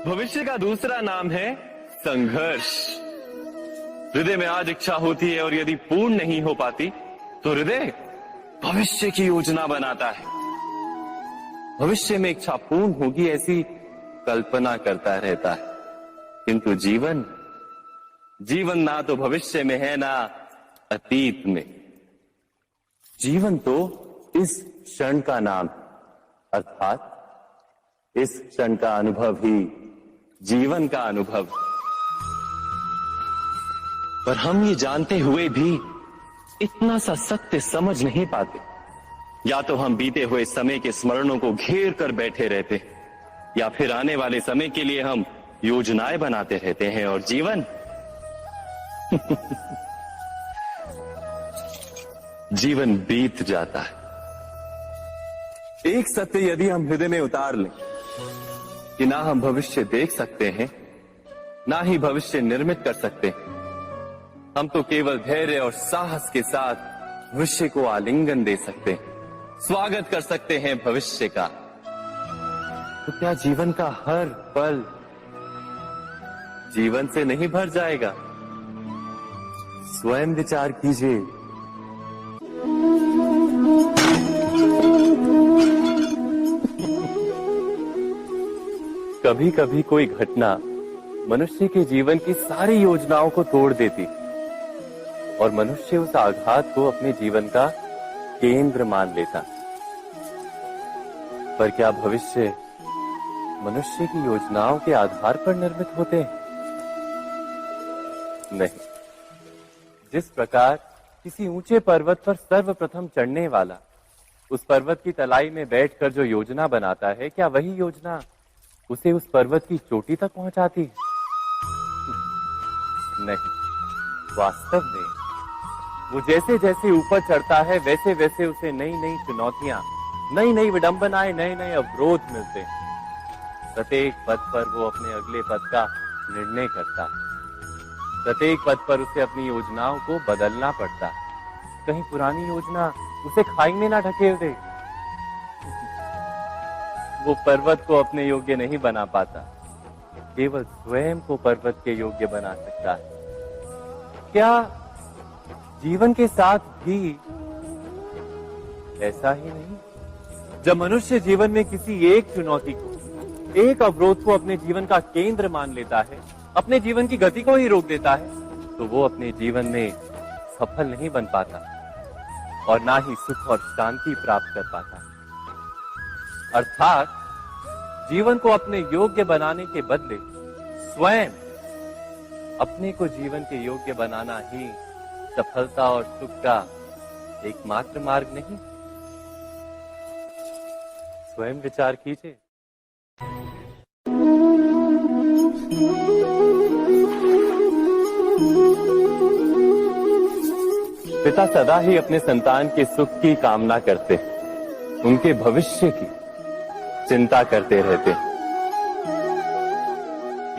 भविष्य का दूसरा नाम है संघर्ष। हृदय में आज इच्छा होती है और यदि पूर्ण नहीं हो पाती तो हृदय भविष्य की योजना बनाता है। भविष्य में इच्छा पूर्ण होगी ऐसी कल्पना करता रहता है, किंतु जीवन ना तो भविष्य में है ना अतीत में। जीवन तो इस क्षण का नाम, अर्थात इस क्षण का अनुभव ही जीवन का अनुभव। पर हम ये जानते हुए भी इतना सा सत्य समझ नहीं पाते। या तो हम बीते हुए समय के स्मरणों को घेर कर बैठे रहते, या फिर आने वाले समय के लिए हम योजनाएं बनाते रहते हैं और जीवन जीवन बीत जाता है। एक सत्य यदि हम हृदय में उतार लें कि ना हम भविष्य देख सकते हैं, ना ही भविष्य निर्मित कर सकते हैं, हम तो केवल धैर्य और साहस के साथ भविष्य को आलिंगन दे सकते हैं, स्वागत कर सकते हैं भविष्य का। तो क्या जीवन का हर पल जीवन से नहीं भर जाएगा? स्वयं विचार कीजिए। कभी कभी कोई घटना मनुष्य के जीवन की सारी योजनाओं को तोड़ देती और मनुष्य उस आघात को अपने जीवन का केंद्र मान लेता। पर क्या भविष्य मनुष्य की योजनाओं के आधार पर निर्मित होते हैं? नहीं। जिस प्रकार किसी ऊंचे पर्वत पर सर्वप्रथम चढ़ने वाला उस पर्वत की तलाई में बैठकर जो योजना बनाता है, क्या वही योजना उसे उस पर्वत की चोटी तक पहुंचाती है? नहीं। वास्तव में वो जैसे जैसे ऊपर चढ़ता है वैसे वैसे उसे नई नई चुनौतियां, नई नई विडंबनाएं, नए नए अवरोध मिलते हैं। प्रत्येक पद पर वो अपने अगले पद का निर्णय करता है। प्रत्येक पद पर उसे अपनी योजनाओं को बदलना पड़ता है। कहीं पुरानी योजना उसे खाई में ना ढकेल दे। वो पर्वत को अपने योग्य नहीं बना पाता, केवल स्वयं को पर्वत के योग्य बना सकता है। क्या जीवन के साथ भी ऐसा ही नहीं? जब मनुष्य जीवन में किसी एक चुनौती को, एक अवरोध को अपने जीवन का केंद्र मान लेता है, अपने जीवन की गति को ही रोक देता है, तो वो अपने जीवन में सफल नहीं बन पाता और ना ही सुख और शांति प्राप्त कर पाता। अर्थात जीवन को अपने योग्य बनाने के बदले स्वयं अपने को जीवन के योग्य बनाना ही सफलता और सुख का एकमात्र मार्ग नहीं। स्वयं विचार कीजिए। पिता सदा ही अपने संतान के सुख की कामना करते, उनके भविष्य की चिंता करते रहते।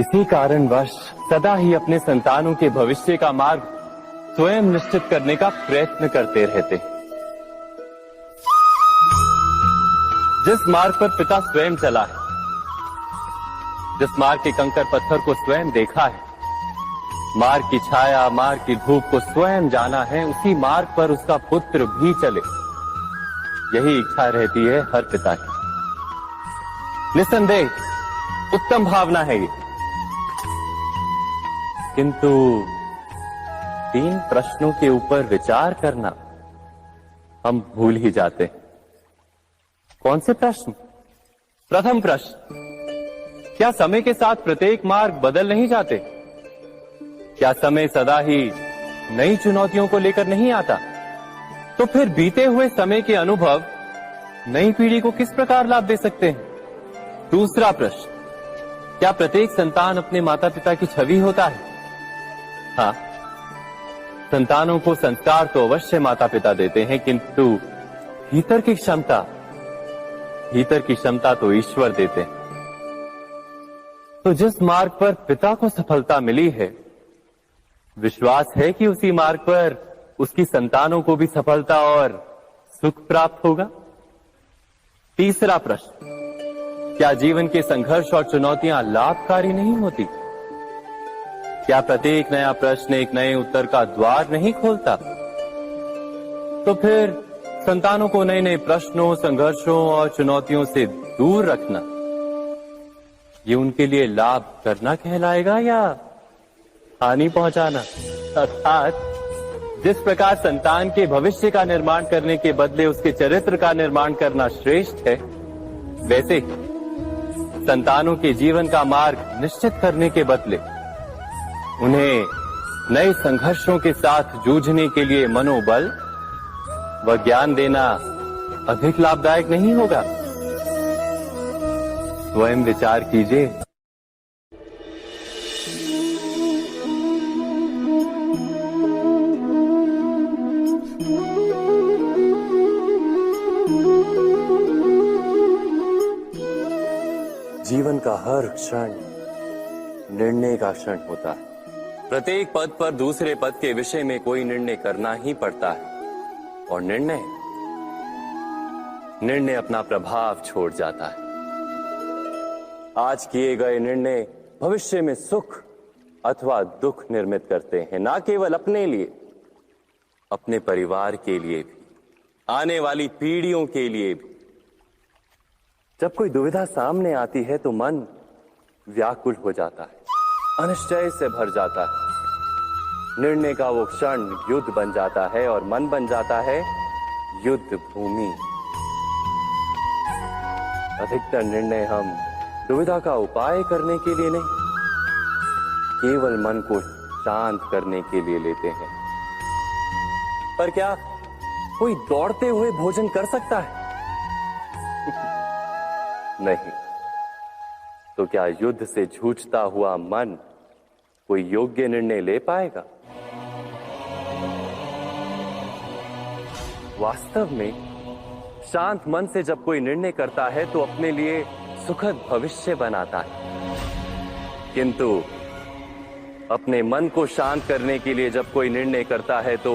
इसी कारणवश सदा ही अपने संतानों के भविष्य का मार्ग स्वयं निश्चित करने का प्रयत्न करते रहते। जिस मार्ग पर पिता स्वयं चला है, जिस मार्ग के कंकर पत्थर को स्वयं देखा है, मार्ग की छाया, मार्ग की धूप को स्वयं जाना है, उसी मार्ग पर उसका पुत्र भी चले, यही इच्छा रहती है हर पिता की। निस्संदेह उत्तम भावना है ये, किंतु 3 प्रश्नों के ऊपर विचार करना हम भूल ही जाते हैं। कौन से प्रश्न? प्रथम प्रश्न, क्या समय के साथ प्रत्येक मार्ग बदल नहीं जाते? क्या समय सदा ही नई चुनौतियों को लेकर नहीं आता? तो फिर बीते हुए समय के अनुभव नई पीढ़ी को किस प्रकार लाभ दे सकते हैं? दूसरा प्रश्न, क्या प्रत्येक संतान अपने माता पिता की छवि होता है? हाँ, संतानों को संस्कार तो अवश्य माता पिता देते हैं, किंतु भीतर की क्षमता तो ईश्वर देते हैं। तो जिस मार्ग पर पिता को सफलता मिली है, विश्वास है कि उसी मार्ग पर उसकी संतानों को भी सफलता और सुख प्राप्त होगा। तीसरा प्रश्न, क्या जीवन के संघर्ष और चुनौतियां लाभकारी नहीं होती? क्या प्रत्येक नया प्रश्न एक नए उत्तर का द्वार नहीं खोलता? तो फिर संतानों को नए नए प्रश्नों, संघर्षों और चुनौतियों से दूर रखना, ये उनके लिए लाभ करना कहलाएगा या हानि पहुंचाना? अर्थात जिस प्रकार संतान के भविष्य का निर्माण करने के बदले उसके चरित्र का निर्माण करना श्रेष्ठ है, वैसे ही संतानों के जीवन का मार्ग निश्चित करने के बदले उन्हें नए संघर्षों के साथ जूझने के लिए मनोबल व ज्ञान देना अधिक लाभदायक नहीं होगा? स्वयं विचार कीजिए। जीवन का हर क्षण निर्णय का क्षण होता है। प्रत्येक पद पर दूसरे पद के विषय में कोई निर्णय करना ही पड़ता है और निर्णय अपना प्रभाव छोड़ जाता है। आज किए गए निर्णय भविष्य में सुख अथवा दुख निर्मित करते हैं, ना केवल अपने लिए, अपने परिवार के लिए भी, आने वाली पीढ़ियों के लिए भी। जब कोई दुविधा सामने आती है तो मन व्याकुल हो जाता है, अनिश्चय से भर जाता है। निर्णय का वो क्षण युद्ध बन जाता है और मन बन जाता है युद्ध भूमि। अधिकतर निर्णय हम दुविधा का उपाय करने के लिए नहीं, केवल मन को शांत करने के लिए लेते हैं। पर क्या कोई दौड़ते हुए भोजन कर सकता है? नहीं। तो क्या युद्ध से जूझता हुआ मन कोई योग्य निर्णय ले पाएगा? वास्तव में शांत मन से जब कोई निर्णय करता है तो अपने लिए सुखद भविष्य बनाता है, किंतु अपने मन को शांत करने के लिए जब कोई निर्णय करता है तो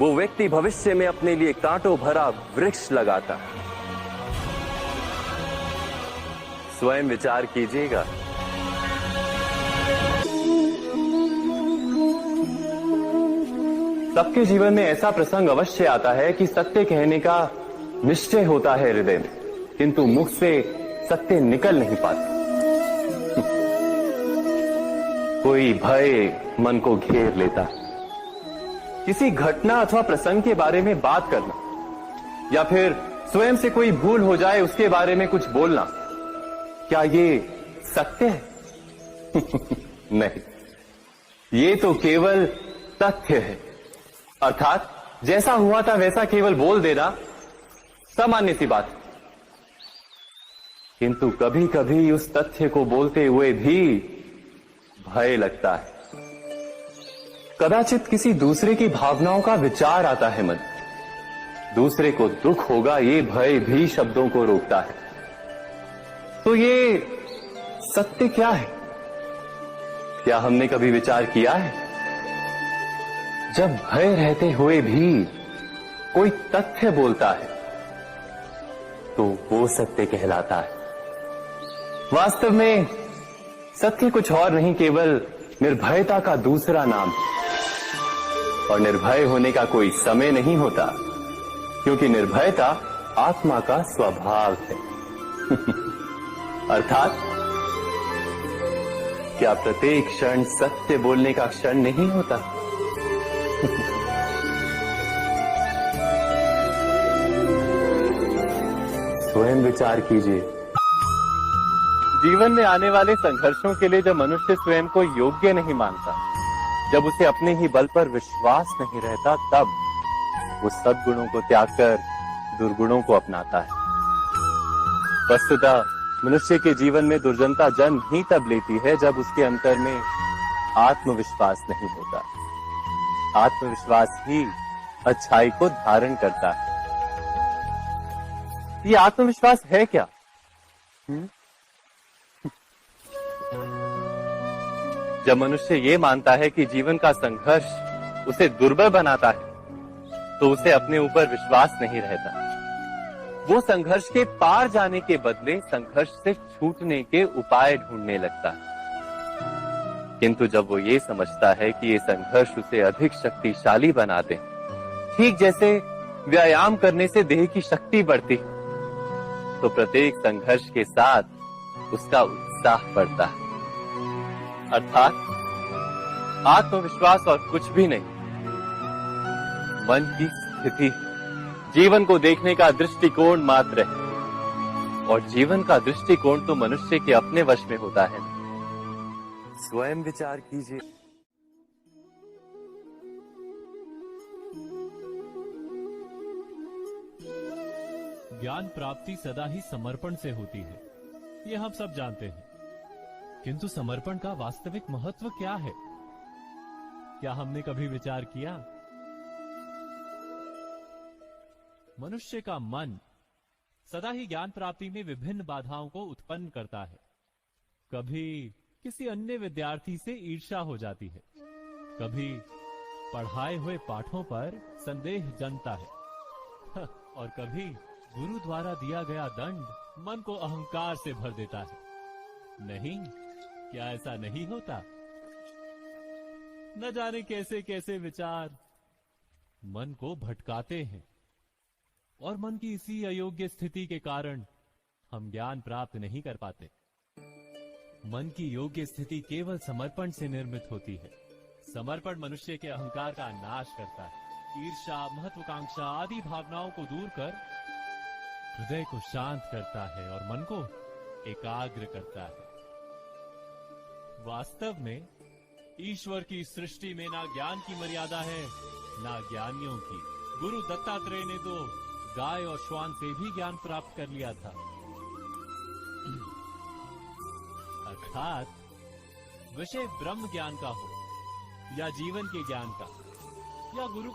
वो व्यक्ति भविष्य में अपने लिए कांटों भरा वृक्ष लगाता है। स्वयं विचार कीजिएगा। सबके जीवन में ऐसा प्रसंग अवश्य आता है कि सत्य कहने का निश्चय होता है हृदय में, किंतु मुख से सत्य निकल नहीं पाता। कोई भय मन को घेर लेता है। किसी घटना अथवा प्रसंग के बारे में बात करना या फिर स्वयं से कोई भूल हो जाए उसके बारे में कुछ बोलना, क्या ये सत्य है? नहीं, ये तो केवल तथ्य है। अर्थात जैसा हुआ था वैसा केवल बोल देना सामान्य सी बात है। किंतु कभी कभी उस तथ्य को बोलते हुए भी भय लगता है। कदाचित किसी दूसरे की भावनाओं का विचार आता है मन, दूसरे को दुख होगा ये भय भी शब्दों को रोकता है। तो ये सत्य क्या है? क्या हमने कभी विचार किया है? जब भय रहते हुए भी कोई तथ्य बोलता है तो वो सत्य कहलाता है। वास्तव में सत्य कुछ और नहीं, केवल निर्भयता का दूसरा नाम है। और निर्भय होने का कोई समय नहीं होता, क्योंकि निर्भयता आत्मा का स्वभाव है। अर्थात क्या प्रत्येक क्षण सत्य बोलने का क्षण नहीं होता? स्वयं विचार कीजिए। जीवन में आने वाले संघर्षों के लिए जब मनुष्य स्वयं को योग्य नहीं मानता, जब उसे अपने ही बल पर विश्वास नहीं रहता, तब वो सद्गुणों को त्याग कर दुर्गुणों को अपनाता है। वस्तुतः मनुष्य के जीवन में दुर्जनता जन्म ही तब लेती है जब उसके अंतर में आत्मविश्वास नहीं होता। आत्मविश्वास ही अच्छाई को धारण करता है। ये आत्मविश्वास है क्या? जब मनुष्य ये मानता है कि जीवन का संघर्ष उसे दुर्बल बनाता है, तो उसे अपने ऊपर विश्वास नहीं रहता। वो संघर्ष के पार जाने के बदले संघर्ष से छूटने के उपाय ढूंढने लगता है। किंतु जब वो ये समझता है कि ये संघर्ष उसे अधिक शक्तिशाली बना दे, ठीक जैसे व्यायाम करने से देह की शक्ति बढ़ती, तो प्रत्येक संघर्ष के साथ उसका उत्साह बढ़ता है। अर्थात आत्मविश्वास और कुछ भी नहीं, मन की स्थिति जीवन को देखने का दृष्टिकोण मात्र है, और जीवन का दृष्टिकोण तो मनुष्य के अपने वश में होता है। स्वयं विचार कीजिए। ज्ञान प्राप्ति सदा ही समर्पण से होती है, ये हम सब जानते हैं। किंतु समर्पण का वास्तविक महत्व क्या है? क्या हमने कभी विचार किया? मनुष्य का मन सदा ही ज्ञान प्राप्ति में विभिन्न बाधाओं को उत्पन्न करता है। कभी किसी अन्य विद्यार्थी से ईर्ष्या हो जाती है, कभी पढ़ाए हुए पाठों पर संदेह जमता है, और कभी गुरु द्वारा दिया गया दंड मन को अहंकार से भर देता है। नहीं, क्या ऐसा नहीं होता? न जाने कैसे कैसे विचार मन को भटकाते हैं, और मन की इसी अयोग्य स्थिति के कारण हम ज्ञान प्राप्त नहीं कर पाते। मन की योग्य स्थिति केवल समर्पण से निर्मित होती है। समर्पण मनुष्य के अहंकार का नाश करता है, ईर्ष्या, महत्वाकांक्षा आदि भावनाओं को दूर कर हृदय को शांत करता है और मन को एकाग्र करता है। वास्तव में ईश्वर की सृष्टि में ना ज्ञान की मर्यादा है, ना ज्ञानियों की। गुरु दत्तात्रेय ने तो गाय और श्वान से भी ज्ञान प्राप्त कर लिया था। अर्थात विषय ब्रह्म ज्ञान का हो या जीवन के ज्ञान का या गुरु